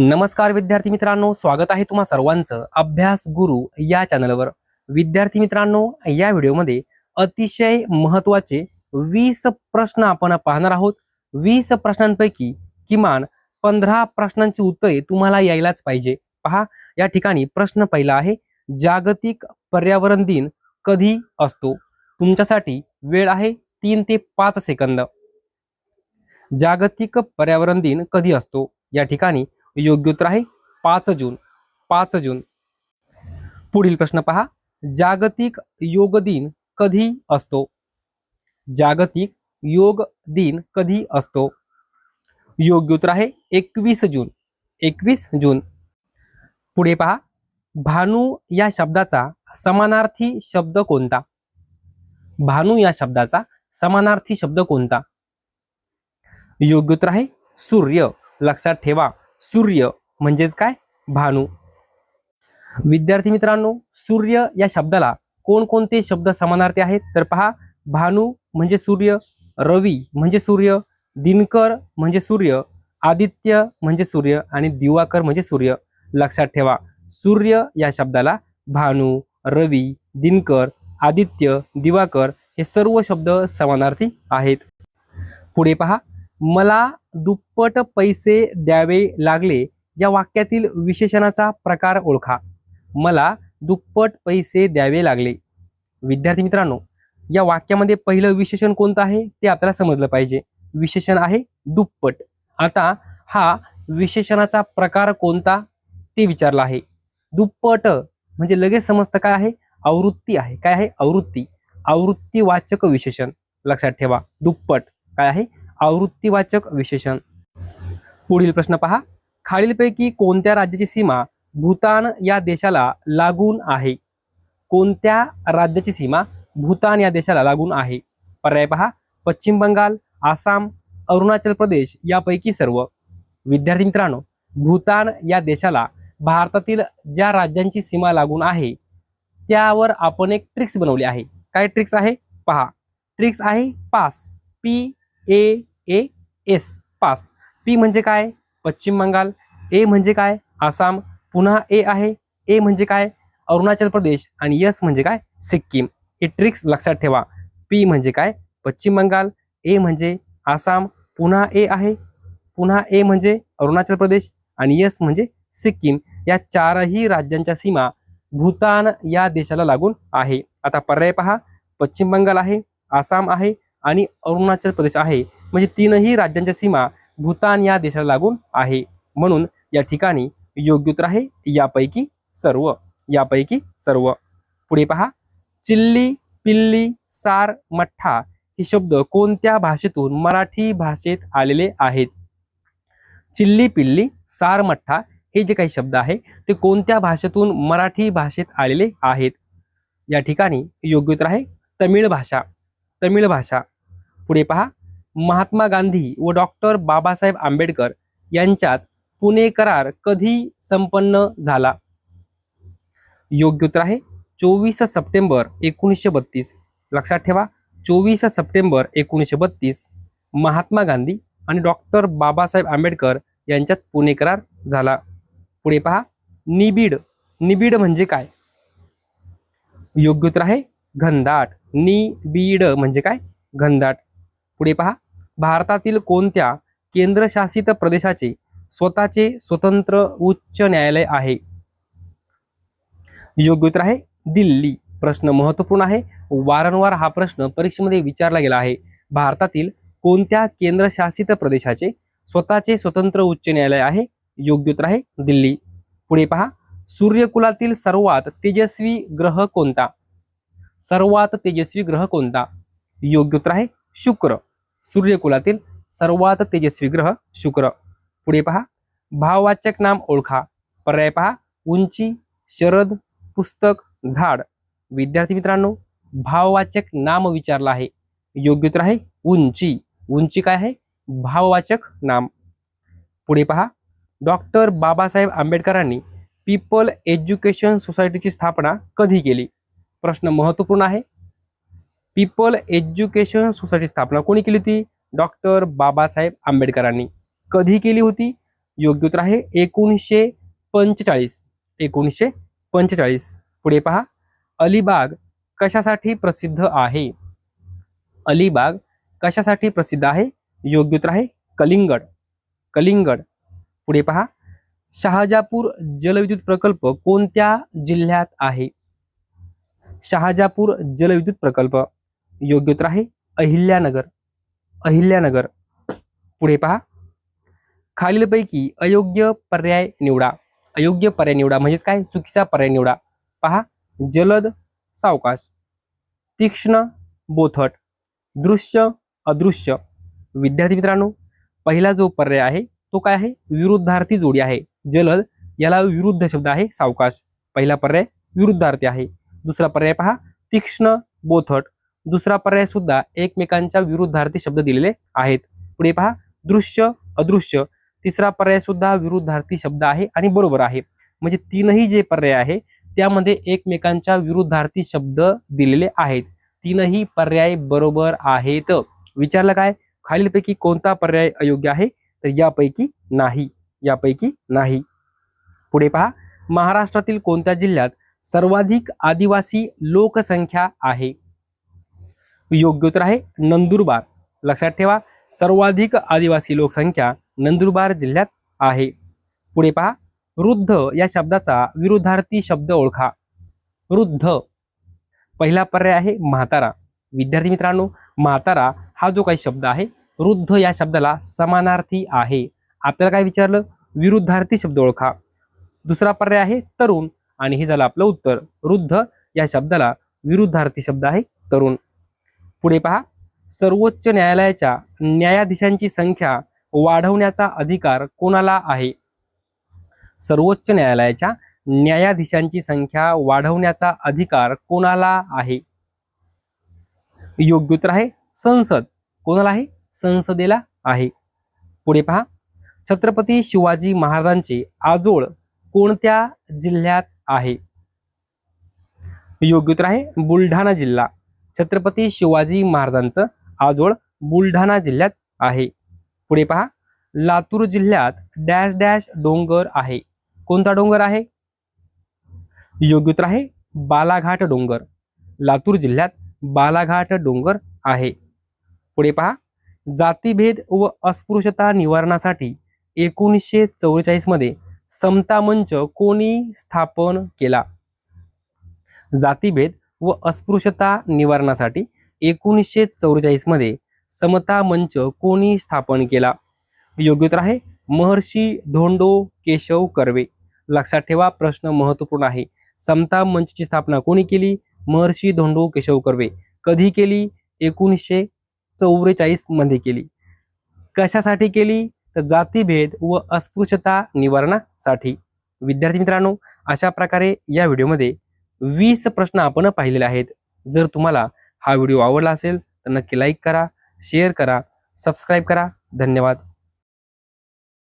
नमस्कार विद्यार्थी मित्रांनो, स्वागत आहे तुम्हा सर्वांचं अभ्यास गुरु या चॅनलवर। विद्यार्थी मित्रांनो, या व्हिडिओमध्ये अतिशय महत्त्वाचे 20 प्रश्न आपण पाहणार आहोत। 20 प्रश्नांपैकी किमान 15 प्रश्नांची उत्तरे तुम्हाला यायलाच पाहिजे। पहा, या ठिकाणी प्रश्न पहिला आहे, जागतिक पर्यावरण दिन कधी असतो? तुमच्यासाठी वेळ आहे 3 ते 5 सेकंद। जागतिक पर्यावरण दिन कधी असतो? या ठिकाणी योग्य उत्तर आहे 5 जून। 5 जून। पुढील प्रश्न पहा, जागतिक योग दिन कधी असतो? जागतिक योग दिन कधी असतो? योग्य उत्तर आहे 21 जून। 21 जून। पुढे पहा, भानू या शब्दाचा समानार्थी शब्द कोणता? भानू या शब्दाचा समानार्थी शब्द कोणता? योग्य उत्तर आहे सूर्य। लक्षात ठेवा, सूर्य म्हणजेच काय? भानू। विद्यार्थी मित्रांनो, सूर्य या शब्दाला कोणकोणते शब्द समानार्थी आहेत? तर पहा, भानू म्हणजे सूर्य, रवी म्हणजे सूर्य, दिनकर म्हणजे सूर्य, आदित्य म्हणजे सूर्य आणि दिवाकर म्हणजे सूर्य। लक्षात ठेवा, सूर्य या शब्दाला भानू, रवी, दिनकर, आदित्य, दिवाकर हे सर्व शब्द समानार्थी आहेत। पुढे पहा, मला दुप्पट पैसे द्यावे लागले या वाक्यातील विशेषणाचा प्रकार ओळखा। मला दुप्पट पैसे द्यावे लागले। विद्यार्थी मित्रांनो, या वाक्यामध्ये पहिलं विशेषण कोणतं आहे ते आपल्याला समजलं पाहिजे। विशेषण आहे दुप्पट। आता हा विशेषणाचा प्रकार कोणता ते विचारलं आहे। दुप्पट म्हणजे लगेच समजतं काय आहे? आवृत्ती आहे। काय आहे? आवृत्ती। आवृत्तीवाचक विशेषण। लक्षात ठेवा, दुप्पट काय आहे? आवृत्तीवाचक विशेषण। पुढील प्रश्न पहा, खालीलपैकी कोणत्या राज्याची सीमा भूतान या देशाला लागून आहे? कोणत्या राज्याची सीमा भूतान या देशाला लागून आहे? पर्याय पहा, पश्चिम बंगाल, आसाम, अरुणाचल प्रदेश यापैकी सर्व। विद्यार्थी मित्रांनो, भूतान या देशाला भारतातील ज्या राज्यांची सीमा लागून आहे त्यावर आपण एक ट्रिक्स बनवली आहे। काय ट्रिक्स आहे? पहा, ट्रिक्स आहे पास। PAAS, pass. पी म्हणजे काय? पश्चिम बंगाल, ए म्हणजे काय? आसाम, पुन्हा ए आहे, ए म्हणजे काय? अरुणाचल प्रदेश आणि एस म्हणजे काय? सिक्कीम। हे ट्रिक्स लक्षात ठेवा। पी म्हणजे काय? पश्चिम बंगाल, ए म्हणजे आसाम, पुन्हा ए आहे, पुन्हा ए म्हणजे अरुणाचल प्रदेश आणि एस म्हणजे सिक्कीम। या चारही राज्यांच्या सीमा भूतान या देशाला लागून आहे। आता पर्याय पहा, पश्चिम बंगाल आहे, आसाम आहे आणि अरुणाचल प्रदेश आहे, म्हणजे तीनही राज्यांच्या सीमा भूतान या देशाला लागून आहे। म्हणून या ठिकाणी योग्य उत्तर आहे यापैकी सर्व। यापैकी सर्व। पुढे पहा, चिल्ली, पिल्ली, सार, मठ्ठा हे शब्द कोणत्या भाषेतून मराठी भाषेत आलेले आहेत? चिल्ली, पिल्ली, सार, मठ्ठा हे जे काही शब्द आहे ते कोणत्या भाषेतून मराठी भाषेत आलेले आहेत? या ठिकाणी योग्य उत्तर आहे तमिळ भाषा। तमिळ भाषा। पुढे पहा, महात्मा गांधी व डॉक्टर बाबासाहेब आंबेडकर यांच्यात पुणे करार कधी संपन्न झाला? योग्य उत्तर आहे 24 सप्टेंबर 1932। लक्षात ठेवा, 24 सप्टेंबर 1932 महात्मा गांधी आणि डॉक्टर बाबासाहेब आंबेडकर यांच्यात पुणे करार झाला। पुढे पहा, निबिड। निबिड म्हणजे काय? योग्य उत्तर आहे घनदाट। निबिड म्हणजे काय? घनदाट। पुढे पहा, भारतातील कोणत्या केंद्रशासित प्रदेशाचे स्वतःचे स्वतंत्र उच्च न्यायालय आहे? योग्य उत्तर आहे दिल्ली। प्रश्न महत्त्वपूर्ण आहे, वारंवार हा प्रश्न परीक्षेमध्ये विचारला गेला आहे। भारतातील कोणत्या केंद्रशासित प्रदेशाचे स्वतःचे स्वतंत्र उच्च न्यायालय आहे? योग्य उत्तर आहे दिल्ली। पुढे पहा, सूर्यकुलातील सर्वात तेजस्वी ग्रह कोणता? सर्वात तेजस्वी ग्रह कोणता? योग्य उत्तर आहे शुक्र। सूर्यकुलातील सर्वात तेजस्वी ग्रह शुक्र। पुढे पहा, भाववाचक नाम ओळखा। पर्याय पहा, उंची, शरद, पुस्तक, झाड। विद्यार्थी मित्रांनो, भाववाचक नाम विचारलं आहे। योग्य उत्तर आहे उंची। उंची काय आहे? भाववाचक नाम। पुढे पहा, डॉक्टर बाबासाहेब आंबेडकरांनी पीपल एज्युकेशन सोसायटीची स्थापना कधी केली? प्रश्न महत्त्वपूर्ण आहे। पीपल एज्युकेशन सोसायटी स्थापना कोणी केली होती? डॉक्टर बाबासाहेब आंबेडकरांनी। कधी केली होती? योग्य उत्तर आहे 1945. 1945. पुढे पहा, अलिबाग कशासाठी प्रसिद्ध आहे? अलिबाग कशासाठी प्रसिद्ध आहे? योग्य उत्तर आहे कलिंगड. कलिंगड. पुढे पहा, शहाजापूर जलविद्युत प्रकल्प कोणत्या जिल्ह्यात आहे? शहाजापूर जलविद्युत प्रकल्प. योग्य उत्तर आहे अहिल्यानगर. अहिल्यानगर. पुढे पहा, खालीलपैकी अयोग्य पर्याय निवडा. अयोग्य पर्याय निवडा म्हणजेच काय? चुकीचा पर्याय निवडा. पहा, जलद सावकाश, तीक्ष्ण बोथट, दृश्य अदृश्य. विद्यार्थी मित्रांनो, पहिला जो पर्याय आहे तो काय आहे? विरुद्धार्थी जोडी आहे. जलद याला विरुद्ध शब्द आहे सावकाश. पहिला पर्याय विरुद्धार्थी आहे. दुसरा पर्याय पहा तीक्ष्ण बोथट. दुसरा पर्याय सुद्धा एकमेकांच्या विरुद्धार्थी शब्द दिलेले आहेत. पुढे पहा दृश्य अदृश्य. तिसरा पर्याय सुद्धा विरुद्धार्थी शब्द आहे आणि बरोबर आहे. म्हणजे तीनही जे पर्याय आहे त्यामध्ये एकमेकांच्या विरुद्धार्थी शब्द दिलेले आहेत. तीनही पर्याय बरोबर आहेत. विचारलं काय? खालीलपैकी कोणता पर्याय अयोग्य आहे? तर यापैकी नाही. यापैकी नाही. पुढे पहा, महाराष्ट्रातील कोणत्या जिल्ह्यात सर्वाधिक आदिवासी लोकसंख्या आहे? योग्य उत्तर आहे नंदुरबार. लक्षात ठेवा, सर्वाधिक आदिवासी लोकसंख्या नंदुरबार जिल्ह्यात आहे. पुढे पहा, वृद्ध या शब्दाचा विरुद्धार्थी शब्द ओळखा. वृद्ध. पहिला पर्याय आहे म्हातारा. विद्यार्थी मित्रांनो, म्हातारा हा जो काही शब्द आहे वृद्ध या शब्दाला समानार्थी आहे. आपल्याला काय विचारलं? विरुद्धार्थी शब्द ओळखा. दुसरा पर्याय आहे तरुण आणि हे झालं आपलं उत्तर. वृद्ध या शब्दाला विरुद्धार्थी शब्द आहे तरुण. पुढे पहा, सर्वोच्च न्यायालयाच्या न्यायाधीशांची संख्या वाढवण्याचा अधिकार कोणाला आहे? सर्वोच्च न्यायालयाच्या न्यायाधीशांची संख्या वाढवण्याचा अधिकार कोणाला आहे? योग्य उत्तर आहे संसद. कोणाला आहे? संसदेला आहे. पुढे पहा, छत्रपती शिवाजी महाराजांचे आजोळ कोणत्या जिल्ह्यात आहे? योग्य उत्तर आहे बुलढाणा जिल्हा. छत्रपती शिवाजी महाराजांचं आजोळ बुलढाणा जिल्ह्यात आहे. पुढे पहा, लातूर जिल्ह्यात डॅश डॅश डोंगर आहे. कोणता डोंगर आहे? योग्य उत्तर आहे बालाघाट डोंगर. लातूर जिल्ह्यात बालाघाट डोंगर आहे. पुढे पहा, जातीभेद व अस्पृश्यता निवारणासाठी 1944 मध्ये समता मंच कोणी स्थापन केला? जातीभेद व अस्पृश्यता निवारणासाठी 1944 मध्ये समता मंच कोणी स्थापन केला? योग्य उत्तर आहे महर्षी धोंडो केशव कर्वे. लक्षात ठेवा, प्रश्न महत्वपूर्ण आहे. समता मंचची स्थापना कोणी केली? महर्षी धोंडो केशव कर्वे. कधी केली? 1944 मध्ये केली. कशासाठी केली? तर जातीभेद व अस्पृश्यता निवारणासाठी. विद्यार्थी मित्रांनो, अशा प्रकारे या व्हिडिओमध्ये 20 प्रश्न आपण पाहिलेले आहेत. जर तुम्हाला हा व्हिडिओ आवडला असेल तर नक्की लाईक करा, शेअर करा, सबस्क्राईब करा. धन्यवाद.